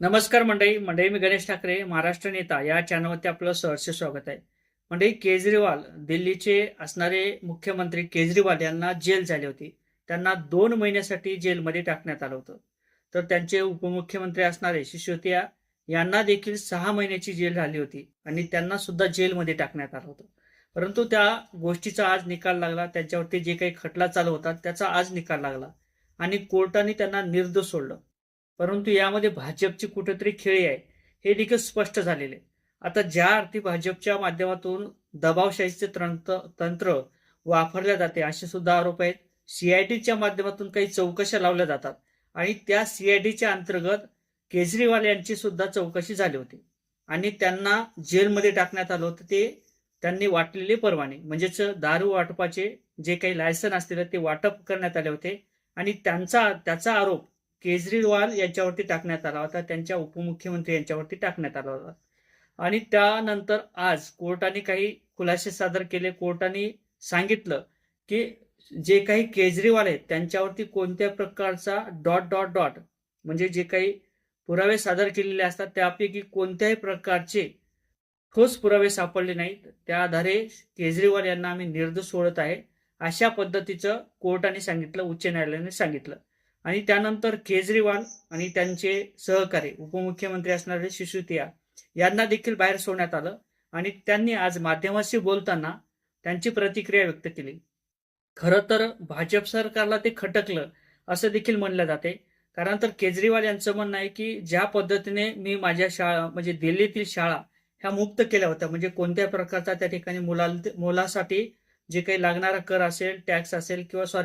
नमस्कार मंडळी मी गणेश ठाकरे महाराष्ट्र नेता या चॅनलवरती आपलं सहर्ष स्वागत आहे. मंडळी, केजरीवाल दिल्लीचे असणारे मुख्यमंत्री केजरीवाल यांना जेल झाली होती. त्यांना 2 महिन्यासाठी जेलमध्ये टाकण्यात आलं होतं. तर त्यांचे उपमुख्यमंत्री असणारे सिसोदिया यांना देखील 6 महिन्याची जेल झाली होती आणि त्यांना सुद्धा जेलमध्ये टाकण्यात आलं होतं. परंतु त्या गोष्टीचा आज निकाल लागला. त्यांच्यावरती जे काही खटला चालू होता त्याचा आज निकाल लागला आणि कोर्टाने त्यांना निर्दोष सोडलं. परंतु यामध्ये भाजपची कुठेतरी खेळी आहे हे देखील स्पष्ट झालेले. आता ज्या अर्थी भाजपच्या माध्यमातून दबावशाहीचे तंत्र वापरले जाते असे सुद्धा आरोप आहेत. सीआयडीच्या माध्यमातून काही चौकशा लावल्या जातात आणि त्या सीआयडीच्या अंतर्गत केजरीवाल यांची सुद्धा चौकशी झाली होती आणि त्यांना जेलमध्ये टाकण्यात आलं होतं. ते त्यांनी वाटलेले परवाने म्हणजेच दारू वाटपाचे जे काही लायसन असतील ते वाटप करण्यात आले होते आणि त्याचा आरोप केजरीवाल यांच्यावरती टाकण्यात आला होता, त्यांच्या उपमुख्यमंत्री यांच्यावरती टाकण्यात आला होता. आणि त्यानंतर आज कोर्टाने काही खुलासे सादर केले. कोर्टाने सांगितलं की जे काही केजरीवाल आहेत त्यांच्यावरती कोणत्या प्रकारचा डॉट डॉट डॉट म्हणजे जे काही पुरावे सादर केलेले असतात त्यापैकी कोणत्याही प्रकारचे ठोस पुरावे सापडले नाहीत. त्या आधारे केजरीवाल यांना आम्ही निर्दोष सोडत आहे अशा पद्धतीचं कोर्टाने सांगितलं, उच्च न्यायालयाने सांगितलं. आणि त्यानंतर केजरीवाल आणि त्यांचे सहकारी उपमुख्यमंत्री असणारे सिसोदिया यांना देखील बाहेर सोडण्यात आलं आणि त्यांनी आज माध्यमांशी बोलताना त्यांची प्रतिक्रिया व्यक्त केली. खरं तर भाजप सरकारला ते खटकलं असं देखील म्हणलं जाते. कारण तर केजरीवाल यांचं म्हणणं आहे की ज्या पद्धतीने मी माझ्या शाळा म्हणजे दिल्लीतील शाळा ह्या मुक्त केल्या होत्या, म्हणजे कोणत्या प्रकारचा त्या ठिकाणी मुलासाठी जे काही लागणारा कर असेल, टॅक्स असेल किंवा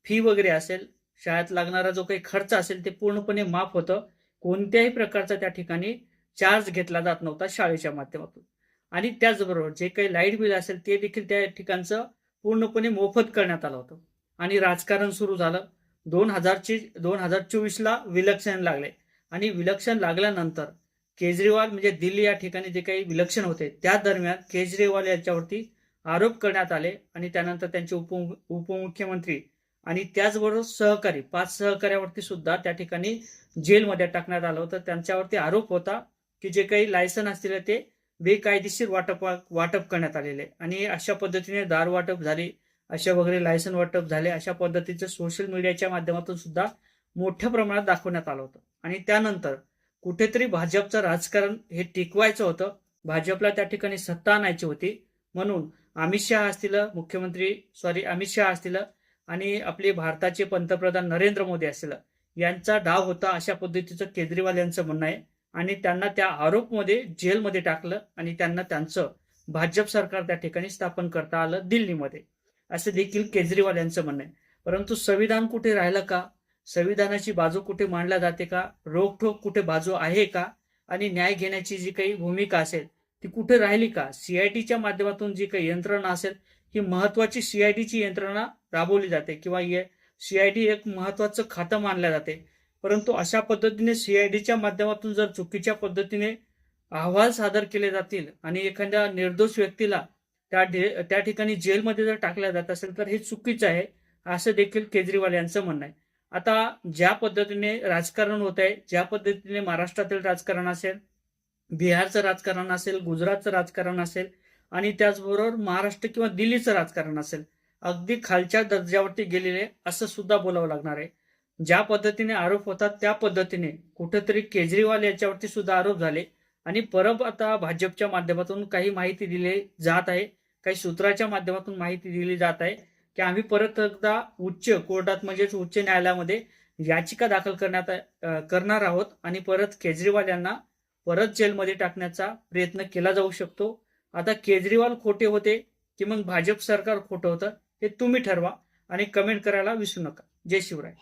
फी वगैरे असेल, शाळेत लागणारा जो काही खर्च असेल ते पूर्णपणे माफ होतं. कोणत्याही प्रकारचा त्या ठिकाणी चार्ज घेतला जात नव्हता शाळेच्या माध्यमातून. आणि त्याचबरोबर जे काही लाईट बिल असेल ते देखील त्या ठिकाणचं पूर्णपणे मोफत करण्यात आलं होतं. आणि राजकारण सुरू झालं. 2024ला विलक्षण लागले आणि विलक्षण लागल्यानंतर केजरीवाल म्हणजे दिल्ली या ठिकाणी जे काही विलक्षण होते त्या दरम्यान केजरीवाल यांच्यावरती आरोप करण्यात आले आणि त्यानंतर त्यांचे उपमुख्यमंत्री आणि त्याचबरोबर 5 सहकार्यावरती सुद्धा त्या ठिकाणी जेलमध्ये टाकण्यात आलं होतं. त्यांच्यावरती आरोप होता की जे काही लायसन असतील ते बेकायदेशीर वाटप करण्यात आलेले आणि अशा पद्धतीने दारू वाटप झाली, अशा वगैरे लायसन वाटप झाले, अशा पद्धतीचं सोशल मीडियाच्या माध्यमातून सुद्धा मोठ्या प्रमाणात दाखवण्यात आलं होतं. आणि त्यानंतर कुठेतरी भाजपचं राजकारण हे टिकवायचं होतं, भाजपला त्या ठिकाणी सत्ता आणायची होती. म्हणून अमित शहा असतील आणि आपले भारताचे पंतप्रधान नरेंद्र मोदी असतील यांचा डाव होता अशा पद्धतीचं केजरीवाल यांचं म्हणणं आहे. आणि त्यांना त्या आरोपमध्ये जेलमध्ये टाकलं आणि त्यांना त्यांचं भाजप सरकार त्या ठिकाणी स्थापन करता आलं दिल्लीमध्ये, असं देखील केजरीवाल यांचं म्हणणं आहे. परंतु संविधान कुठे राहिलं का? संविधानाची बाजू कुठे मांडल्या जाते का? रोखठोक कुठे बाजू आहे का? आणि न्याय घेण्याची जी काही भूमिका असेल ती कुठे राहिली का? सीआयडीच्या माध्यमातून जी काही यंत्रणा असेल ही महत्वाची सीआयडीची यंत्रणा राबवली जाते किंवा सीआयडी एक महत्वाचं खातं मानलं जाते. परंतु अशा पद्धतीने सीआयडीच्या माध्यमातून जर चुकीच्या पद्धतीने अहवाल सादर केले जातील आणि एखाद्या निर्दोष व्यक्तीला त्या ठिकाणी जेलमध्ये जर टाकल्या जात असेल तर हे चुकीचं आहे असं देखील केजरीवाल यांचं म्हणणं आहे. आता ज्या पद्धतीने राजकारण होत आहे, ज्या पद्धतीने महाराष्ट्रातील राजकारण असेल, बिहारचं राजकारण असेल, गुजरातचं राजकारण असेल आणि त्याचबरोबर महाराष्ट्र किंवा दिल्लीचं राजकारण असेल, अगदी खालच्या दर्जावरती गेलेले असं सुद्धा बोलावं लागणार आहे. ज्या पद्धतीने आरोप होतात त्या पद्धतीने कुठेतरी केजरीवाल याच्यावरती सुद्धा आरोप झाले आणि परत आता भाजपच्या माध्यमातून काही माहिती दिली जात आहे, काही सूत्राच्या माध्यमातून माहिती दिली जात आहे की आम्ही परत एकदा उच्च कोर्टात म्हणजेच उच्च न्यायालयामध्ये याचिका दाखल करणार आहोत आणि परत केजरीवाल यांना परत जेलमध्ये टाकण्याचा प्रयत्न केला जाऊ शकतो. आता केजरीवाल खोटे होते की मग भाजप सरकार खोटं होतं हे तुम्ही ठरवा आणि कमेंट करायला विसरू नका. जय शिवराय.